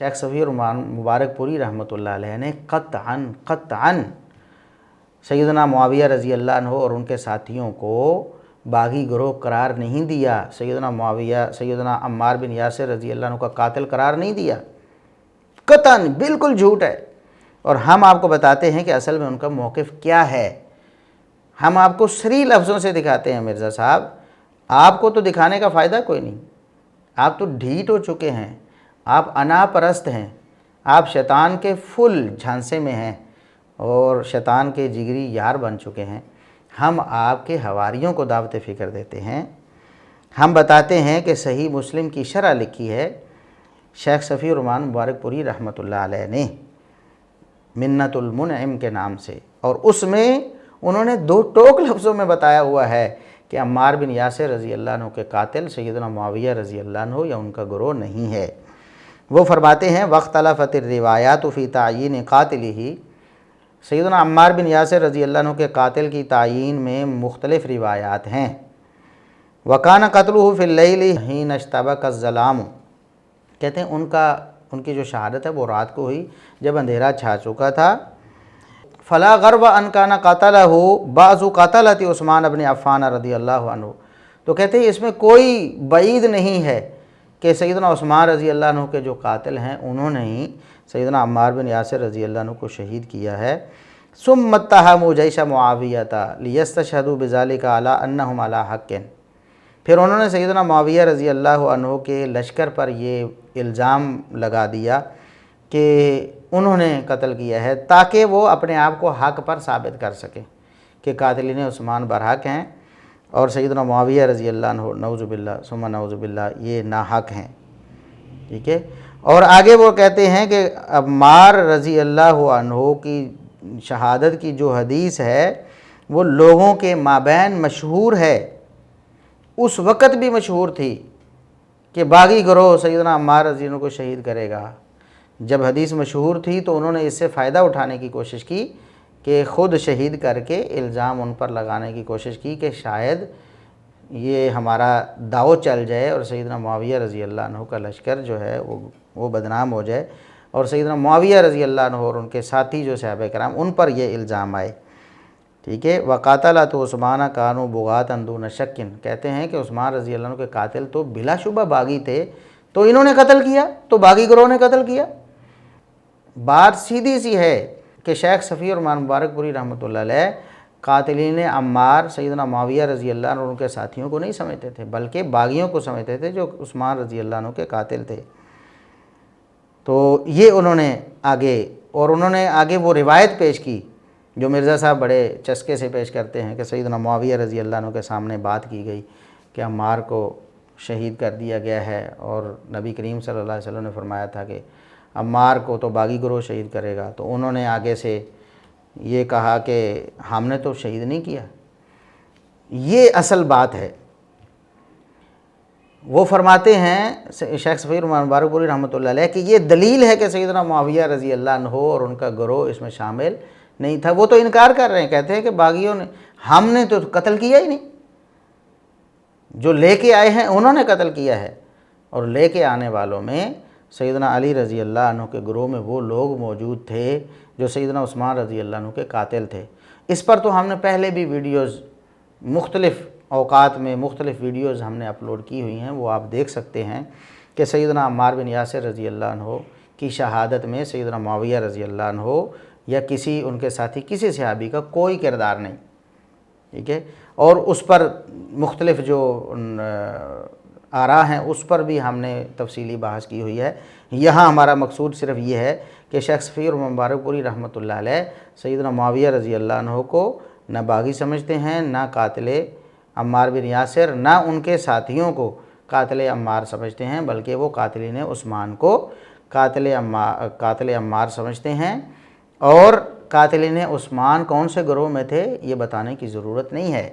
शेख सफ़ी उर मुबारक पुरी रहमतुल्लाह अलैह ने क़त्अन सैयदना मुआविया रज़ी अल्लाह अन्हु और उनके साथियों को बागी गिरोह करार नहीं दिया। सैयदना मुआविया सैयदना अम्मार बिन यासिर रज़ी अल्लाह अन्हु का कातिल करार नहीं दिया। क़त्अन बिल्कुल झूठ है। और हम आपको बताते हैं कि असल में उनका मौक़िफ़ क्या है। हम आपको सरी लफ्ज़ों से दिखाते हैं मिर्ज़ा साहब, आपको तो दिखाने का फ़ायदा कोई नहीं। आप तो ढीठ हो चुके हैं, आप अनापरस्त हैं, आप शैतान के फुल झांसे में हैं और शैतान के जिगरी यार बन चुके हैं। हम आपके हवारियों को दावत फ़िक्र देते हैं। हम बताते हैं कि सही मुस्लिम की शरह लिखी है शेख सफ़ी उर मुबारक पुरी रहमतुल्लाह अलैह ने मिन्नतुल मुनइम के नाम से, और उसमें उन्होंने दो टोक लफ्ज़ों में बताया हुआ है कि अम्मार बिन यासिर रज़ी अल्लाह अन्हु के कातिल सैयदना मुआविया रज़ी अल्लाह अन्हु या उनका गिरोह नहीं है। वो फरमाते हैं वख्तलफ़तिर रिवायात फ़ी तायीन क़ातिलिही, सैयदना अम्मार बिन यासिर रज़ी अल्लाह अन्हु के कातिल की तायीन में मुख्तलिफ़ रिवायात हैं। वकान क़त्लुहु फ़िल लैली हीन इश्तबक़ज़्ज़लाम, कहते हैं उनकी जो शहादत है वो रात को हुई जब अंधेरा छा चुका था। फ़ला ग़र्व अन कान क़तलहु बाज़ु क़तलति उस्मान इब्न अफ़्फ़ान रज़ियल्लाहु अन्हु, तो कहते हैं इसमें कोई बईद नहीं है कि सैयदना उस्मान रज़ी अल्लाह अन्हु के जो कातिल हैं उन्होंने ही सैयदना अम्मार बिन यासिर रज़ी अल्लाह अन्हु को शहीद किया है। सुम्मा इत्तहमू जैश मुआवियता लियस्तशहदू बिज़ालिका अला अन्नहुम अला हक़्क़िन, फिर उन्होंने सैयदना मुआविया रज़ी अल्लाह अन्हु के लश्कर पर ये इल्ज़ाम लगा दिया कि उन्होंने कत्ल किया है ताकि वो अपने आप को हक़ पर साबित कर सकें कि कातिलीन उस्मान बरहक हैं और सैयदना मुआविया रज़ी अल्लाह अन्हु नऊज़ुबिल्लाह सुम्मा नऊज़ुबिल्लाह ये नाहक हैं। ठीक है। और आगे वो कहते हैं कि अम्मार रज़ी अल्लाह अन्हु की शहादत की जो हदीस है वो लोगों के माबैन मशहूर है, उस वक़्त भी मशहूर थी कि बागी गिरोह सैयदना अम्मार रज़ी अल्लाह को शहीद करेगा। जब हदीस मशहूर थी तो उन्होंने इससे फ़ायदा उठाने की कोशिश की कि ख़ुद शहीद करके इल्ज़ाम उन पर लगाने की कोशिश की कि शायद ये हमारा दाव चल जाए और सैयदना मुआविया रज़ी अल्लाह अन्हु का लश्कर जो है वो बदनाम हो जाए और सैयदना मुआविया रज़ी अल्लाह अन्हु और उनके साथी जो सहाबा कराम उन पर ये इल्ज़ाम आए। ठीक है। वक़ातलत उस्मान कानू बुगातन दून शक्किन, कहते हैं कि उस्मान रज़ी अल्लाह अन्हु के कातिल तो बिलाशुबा बागी थे, तो इन्होंने कत्ल किया, तो बागी गिरोह ने कत्ल किया। बात सीधी सी है कि शेख सफ़ी उर मुबारक पुरी रहमतुल्लाह अलैह कातिलीन अम्मार सैयदना मुआविया रज़ी अल्लाह अन्हु और उनके साथियों को नहीं समझते थे, बल्कि बागियों को समझते थे जो उस्मान रज़ी अल्लाह अन्हु के कातिल थे। तो ये उन्होंने आगे वो रिवायत पेश की जो मिर्ज़ा साहब बड़े चस्के से पेश करते हैं कि सैयदना मुआविया रज़ी अल्लाह अन्हु के सामने बात की गई कि अम्मार को शहीद कर दिया गया है और नबी करीम सल्लल्लाहु अलैहि वसल्लम ने फरमाया था कि अम्मार को तो बागी गिरोह शहीद करेगा। तो उन्होंने आगे से ये कहा कि हमने तो शहीद नहीं किया। ये असल बात है। वो फरमाते हैं शेख सफ़ी मुबारक पुरी रहमतुल्लाह अलैह कि ये दलील है कि सैयदना मुआविया रज़ी अल्लाह अन्हु और उनका गिरोह इसमें शामिल नहीं था। वो तो इनकार कर रहे हैं, कहते हैं कि बागियों ने, हमने तो कत्ल किया ही नहीं, जो लेके आए हैं उन्होंने कत्ल किया है। और लेके आने वालों में सैयदना अली रज़ी अल्लाह अन्हु के गिरोह में वो लोग मौजूद थे जो सैयदना उस्मान रज़ी अल्लाह अन्हु के कातिल थे। इस पर तो हमने पहले भी वीडियोज़ मुख्तलिफ़ औकात में मुख्तलिफ़ वीडियोज़ हमने अपलोड की हुई हैं, वो आप देख सकते हैं कि सैयदना अम्मार बिन यासिर रज़ी अल्लाह अन्हु की शहादत में सैयदना मुआविया रज़ी अल्लाह अन्हु या किसी उनके साथी किसी सहाबी का कोई किरदार नहीं। ठीक है। और उस पर मुख्तलिफ़ जो आरा हैं उस पर भी हमने तफसीली बहस की हुई है। यहाँ हमारा मकसूद सिर्फ ये है कि शेख सफ़ी मुबारक पुरी रहमतुल्लाह अलैह सैयदना मुआविया रज़ी अल्लाह अन्हु को न बागी समझते हैं, न कातिल अम्मार बिन यासिर, न उनके साथियों को कातिल अम्मार समझते हैं, बल्कि वो कातिलीन उस्मान को कातिल अम्मार समझते हैं। और कातिलीन उस्मान कौन से गिरोह में थे ये बताने की ज़रूरत नहीं है।